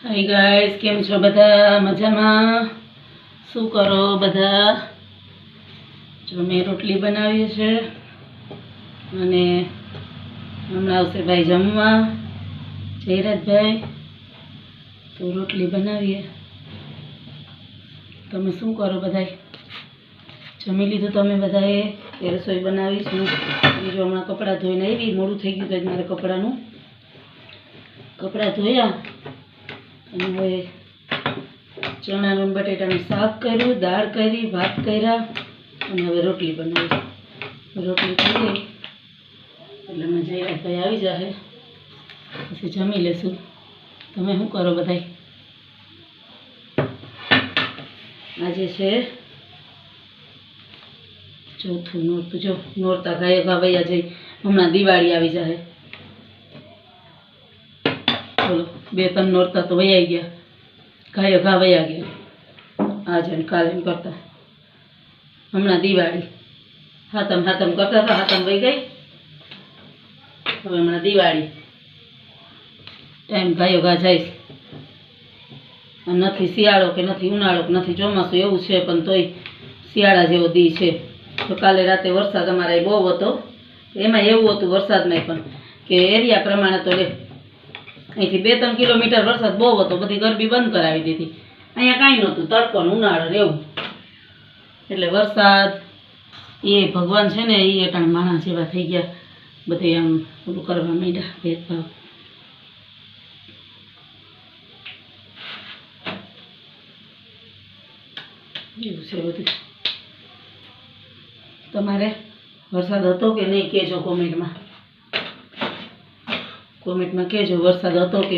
Hi guys, કેમ છો બધા? મજામાં? શું કરો બધા? જો મેં રોટલી બનાવી છે અને હમણાં આવશે ભાઈ જમવા, જયરાજભાઈ. તો રોટલી બનાવીએ. તમે શું કરો બધાય? જમી લીધું તમે બધાએ? એ રસોઈ બનાવી છું. બીજું હમણાં કપડાં ધોઈને આવી, મોડું થઈ ગયું તો મારે કપડાં ધોયા અને હવે ચણાનું બટેટાનું શાક કર્યું, દાળ કરી, ભાત કર્યા અને હવે રોટલી બનાવી. રોટલી થઈ ગઈ એટલે અમે જયરાજભાઈ આવી જશે, પછી જમી લેશું. તમે શું કરો બધાય? આજે છે ચોથું નોરતું. જો નોરતા ગાય ઘા વયા જઈ, હમણાં દિવાળી આવી જશે. બોલો, 2-3 નોરતા તો વયા ગયા, ગાય ઘા વયા ગયા આજે ને કાલે કરતા. હમણાં દિવાળી, હાતમ કરતા હતા, હાતમ વહી ગઈ. હવે હમણાં દિવાળી, ટાઈમ ગાયો ઘા જાય. નથી શિયાળો કે નથી ઉનાળો કે નથી ચોમાસું એવું છે, પણ તોય શિયાળા જેવો દી છે. તો કાલે રાતે વરસાદ અમારા બહુ હતો. એમાં એવું હતું વરસાદમાં પણ કે એરિયા પ્રમાણે તો અહીંથી 2-3 કિલોમીટર વરસાદ બહુ હતો, બધી ગરબી બંધ કરાવી દીધી. અહીંયા કાંઈ નહોતું, તડકો ઉનાળો એવું. એટલે વરસાદ એ ભગવાન છે ને, એ અટાણે માણસ જેવા થઈ ગયા, બધે આમ ઓલું કરવા માંડ્યા, ભેદભાવ. એવું છે બધું. તમારે વરસાદ હતો કે નહીં કહેજો કોમેન્ટમાં કહેજો, વરસાદ હતો કે